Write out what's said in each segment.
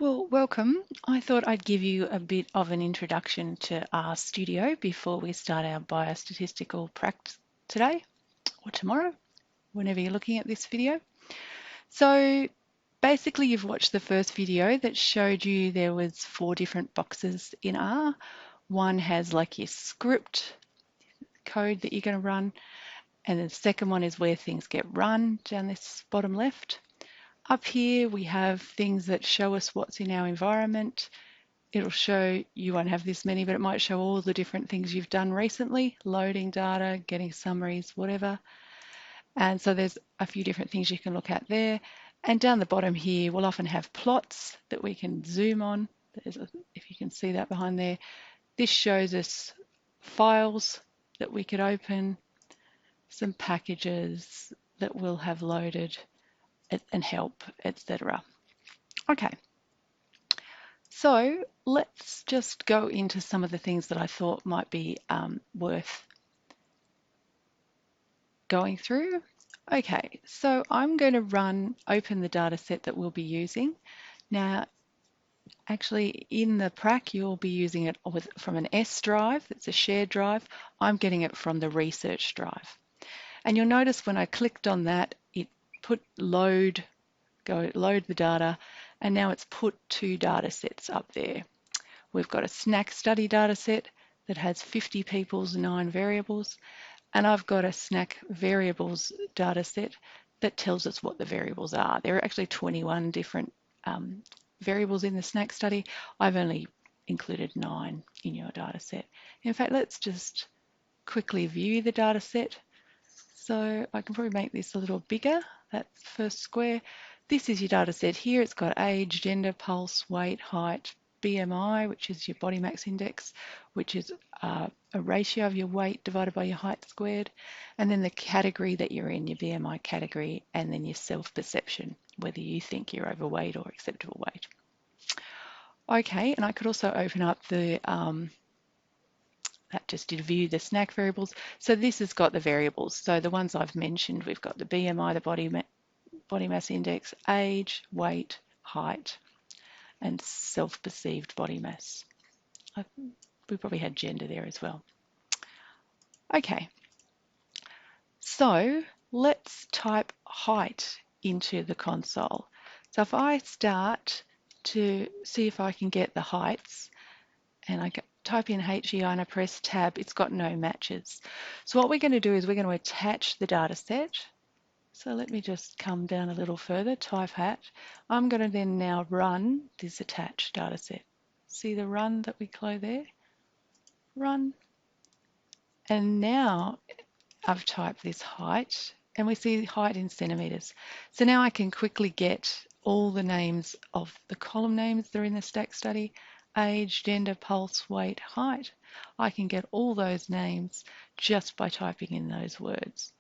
Well, welcome. I thought I'd give you a bit of an introduction to RStudio before we start our biostatistical practice today or tomorrow, whenever you're looking at this video. So basically you've watched the first video that showed you there was 4 different boxes in R. One has like your script code that you're going to run, and the second one is where things get run down this bottom left. Up here we have things that show us what's in our environment. It'll show, you won't have this many, but it might show all the different things you've done recently, loading data, getting summaries, whatever. And so there's a few different things you can look at there. And down the bottom here, we'll often have plots that we can zoom on. If you can see that behind there, this shows us files that we could open, some packages that we'll have loaded and help, etc. Okay. So let's just go into some of the things that I thought might be worth going through. Okay, so I'm going to open the data set that we'll be using. Now, actually in the prac, you'll be using it from an S drive, it's a shared drive. I'm getting it from the research drive. And you'll notice when I clicked on that, it put load the data, and now it's put 2 data sets up there. We've got a snack study data set that has 50 people's 9 variables, and I've got a snack variables data set that tells us what the variables are. There are actually 21 different variables in the snack study. I've only included 9 in your data set. In fact, let's just quickly view the data set. So I can probably make this a little bigger, that first square. This is your data set here. It's got age, gender, pulse, weight, height, BMI, which is your body mass index, which is a ratio of your weight divided by your height squared, and then the category that you're in, your BMI category, and then your self-perception, whether you think you're overweight or acceptable weight. Okay, and I could also open up the that just did view the snack variables. So this has got the variables. So the ones I've mentioned, we've got the BMI, the body mass index, age, weight, height, and self-perceived body mass. We probably had gender there as well. Okay, so let's type height into the console. So if I start to see if I can get the heights, and I type in HEI and I press tab, it's got no matches. So what we're going to do is we're going to attach the data set. So let me just come down a little further, type hat. I'm going to then now run this attached data set. See the run that we close there? Run. And now I've typed this height, and we see height in centimetres. So now I can quickly get all the names of the column names that are in the stack study, age, gender, pulse, weight, height. I can get all those names just by typing in those words.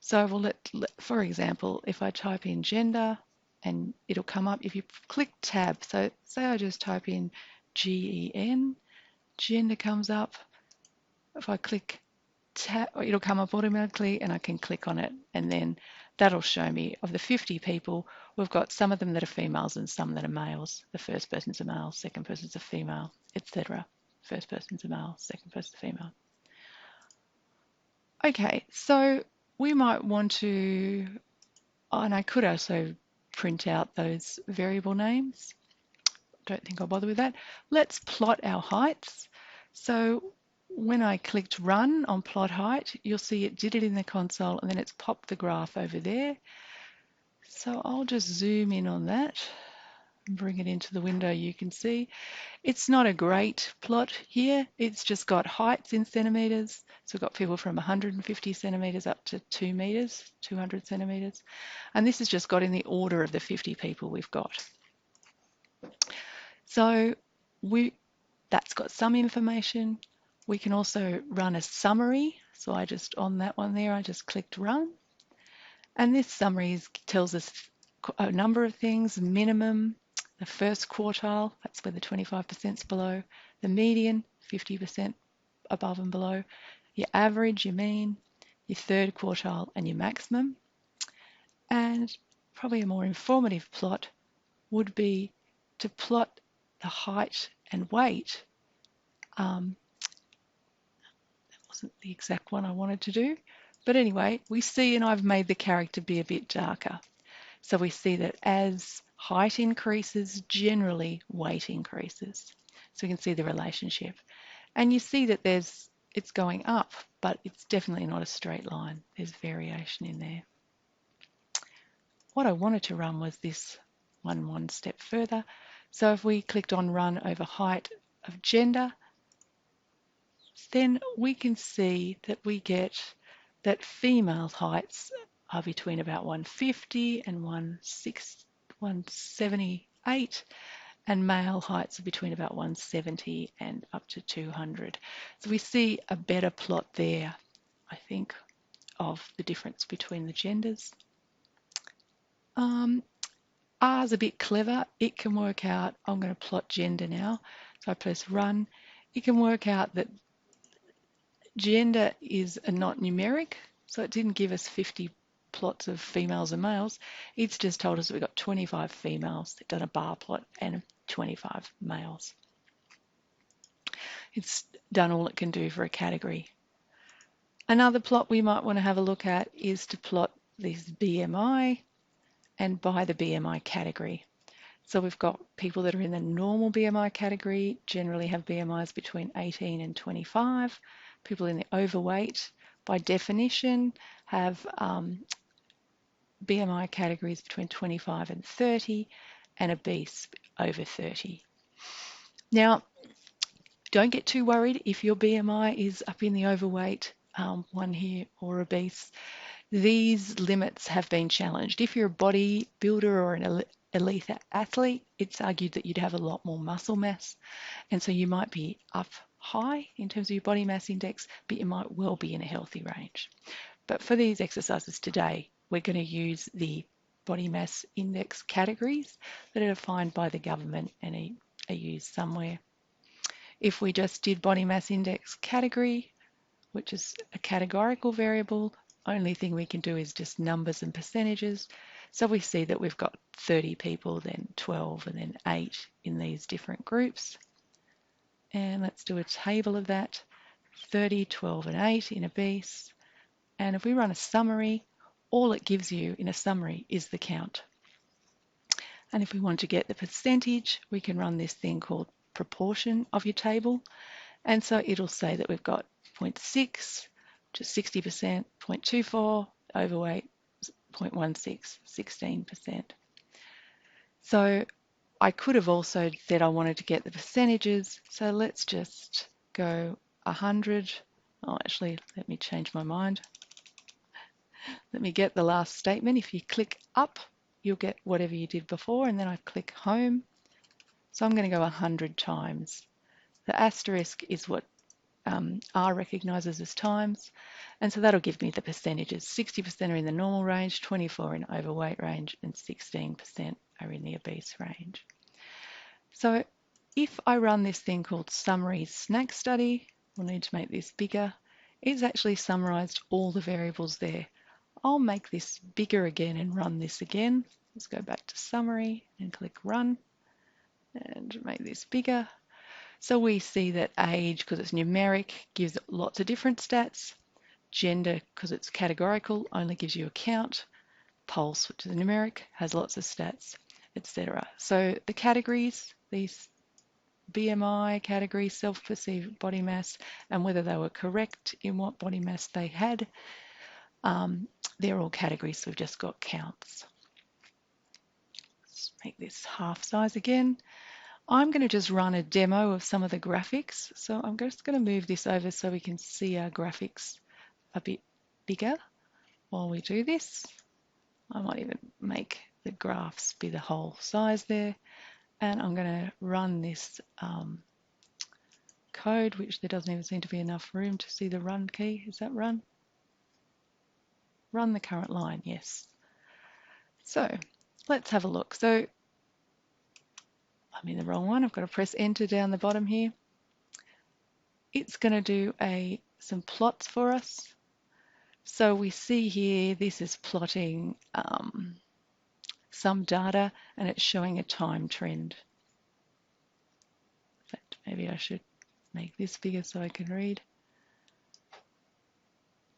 So we'll for example, if I type in gender, and it'll come up, if you click tab, so say I just type in GEN, gender comes up. If I click tab, it'll come up automatically, and I can click on it, and then that'll show me of the 50 people, we've got some of them that are females and some that are males. The first person's a male, second person's a female, etc. First person's a male, second person's a female. Okay, so we might want to, and I could also print out those variable names. Don't think I'll bother with that. Let's plot our heights. So when I clicked run on plot height, you'll see it did it in the console, and then it's popped the graph over there. So I'll just zoom in on that and bring it into the window. You can see it's not a great plot here. It's just got heights in centimetres. So we've got people from 150 centimetres up to 2 metres, 200 centimetres. And this has just got in the order of the 50 people we've got. So that's got some information. We can also run a summary. So I just, on that one there, I just clicked run. And this summary tells us a number of things: minimum, the first quartile, that's where the 25%'s below, the median, 50% above and below, your average, your mean, your third quartile, and your maximum. And probably a more informative plot would be to plot the height and weight, that wasn't the exact one I wanted to do. But anyway, we see, and I've made the character be a bit darker. So we see that as height increases, generally weight increases. So we can see the relationship. And you see that it's going up, but it's definitely not a straight line. There's variation in there. What I wanted to run was this one step further. So if we clicked on run over height of gender, then we can see that we get that female heights are between about 150 and 178, and male heights are between about 170 and up to 200. So we see a better plot there, I think, of the difference between the genders. R's a bit clever. It can work out, I'm going to plot gender now. So I press run. It can work out that gender is not numeric, so it didn't give us 50 plots of females and males. It's just told us we've got 25 females. It's done a bar plot and 25 males. It's done all it can do for a category. Another plot we might want to have a look at is to plot this BMI and by the BMI category. So we've got people that are in the normal BMI category, generally have BMIs between 18 and 25. People in the overweight, by definition, have BMI categories between 25 and 30, and obese over 30. Now, don't get too worried if your BMI is up in the overweight one here or obese. These limits have been challenged. If you're a bodybuilder or an elite athlete, it's argued that you'd have a lot more muscle mass, and so you might be up high in terms of your body mass index, but you might well be in a healthy range. But for these exercises today, we're going to use the body mass index categories that are defined by the government and are used somewhere. If we just did body mass index category, which is a categorical variable, only thing we can do is just numbers and percentages. So we see that we've got 30 people, then 12, and then 8 in these different groups. And let's do a table of that. 30, 12, and 8 in obese. And if we run a summary, all it gives you in a summary is the count. And if we want to get the percentage, we can run this thing called proportion of your table. And so it'll say that we've got 0.6, which is 60%, 0.24, overweight, 0.16, 16%. So I could have also said I wanted to get the percentages. So let's just go 100. Oh, actually, let me change my mind. Let me get the last statement. If you click up, you'll get whatever you did before, and then I click home. So I'm going to go 100 times. The asterisk is what R recognises as times, and so that'll give me the percentages. 60% are in the normal range, 24% in overweight range, and 16% are in the obese range. So if I run this thing called summary snack study, we'll need to make this bigger. It's actually summarised all the variables there. I'll make this bigger again and run this again. Let's go back to summary and click run and make this bigger. So we see that age, because it's numeric, gives lots of different stats. Gender, because it's categorical, only gives you a count. Pulse, which is numeric, has lots of stats, etc. So the categories, these BMI categories, self-perceived body mass, and whether they were correct in what body mass they had, they're all categories, so we've just got counts. Let's make this half size again. I'm going to just run a demo of some of the graphics. So I'm just going to move this over so we can see our graphics a bit bigger while we do this. I might even make the graphs be the whole size there. And I'm going to run this code, which there doesn't even seem to be enough room to see the run key. Is that run? Run the current line, yes. So let's have a look. So I'm in the wrong one. I've got to press enter down the bottom here. It's going to do some plots for us. So we see here, this is plotting some data and it's showing a time trend. But maybe I should make this bigger so I can read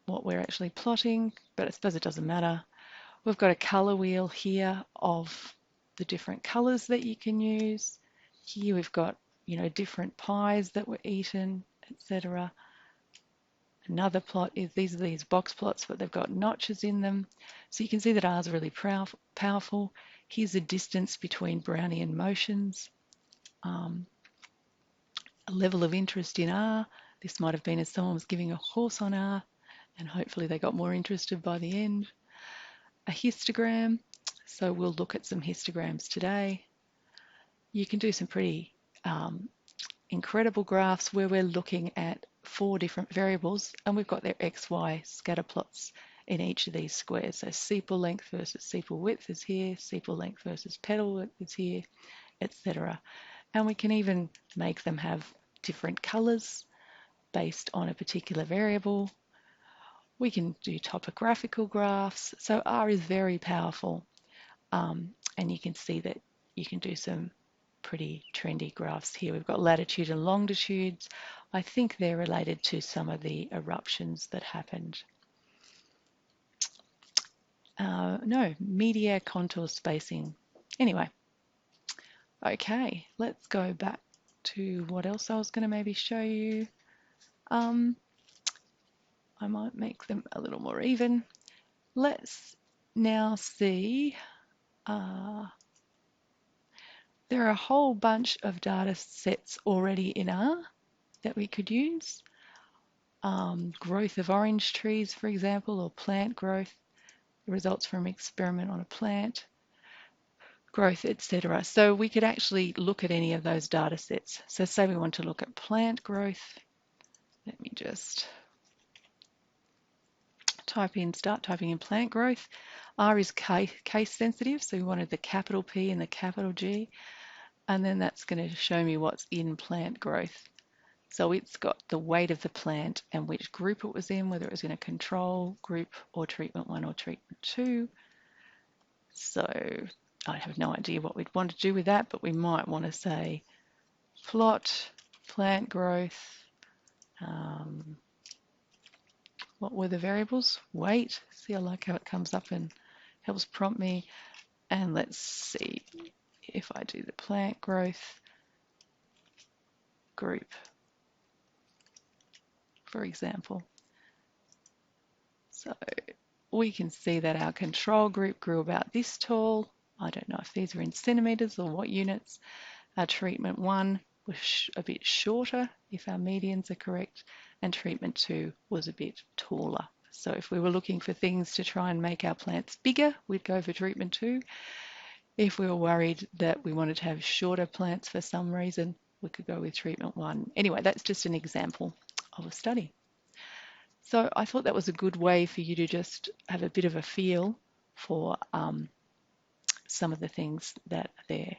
what we're actually plotting, but I suppose it doesn't matter. We've got a colour wheel here of the different colours that you can use. Here we've got, different pies that were eaten, etc. Another plot is these are these box plots, but they've got notches in them. So you can see that R is really powerful. Here's the distance between Brownian motions. A level of interest in R. This might have been as someone was giving a course on R, and hopefully they got more interested by the end. A histogram. So we'll look at some histograms today. You can do some pretty incredible graphs where we're looking at 4 different variables, and we've got their XY scatter plots in each of these squares. So sepal length versus sepal width is here, sepal length versus petal width is here, etc. And we can even make them have different colors based on a particular variable. We can do topographical graphs. So R is very powerful, and you can see that you can do some pretty trendy graphs here. We've got latitude and longitudes. I think they're related to some of the eruptions that happened. No, media contour spacing. Anyway, okay, let's go back to what else I was going to maybe show you. I might make them a little more even. Let's now see, there are a whole bunch of data sets already in R that we could use. Growth of orange trees, for example, or plant growth, the results from an experiment on a plant, growth, etc. So we could actually look at any of those data sets. So say we want to look at plant growth. Let me just start typing in plant growth. R is case sensitive, so we wanted the capital P and the capital G, and then that's going to show me what's in plant growth. So it's got the weight of the plant and which group it was in, whether it was in a control group or treatment 1 or treatment 2. So I have no idea what we'd want to do with that, but we might want to say plot plant growth. What were the variables? Weight. See, I like how it comes up and helps prompt me. And let's see if I do the plant growth group, for example. So we can see that our control group grew about this tall. I don't know if these are in centimetres or what units. Our treatment 1 was a bit shorter, if our medians are correct, and treatment 2 was a bit taller. So if we were looking for things to try and make our plants bigger, we'd go for treatment 2. If we were worried that we wanted to have shorter plants for some reason, we could go with treatment 1. Anyway, that's just an example of a study. So I thought that was a good way for you to just have a bit of a feel for some of the things that are there.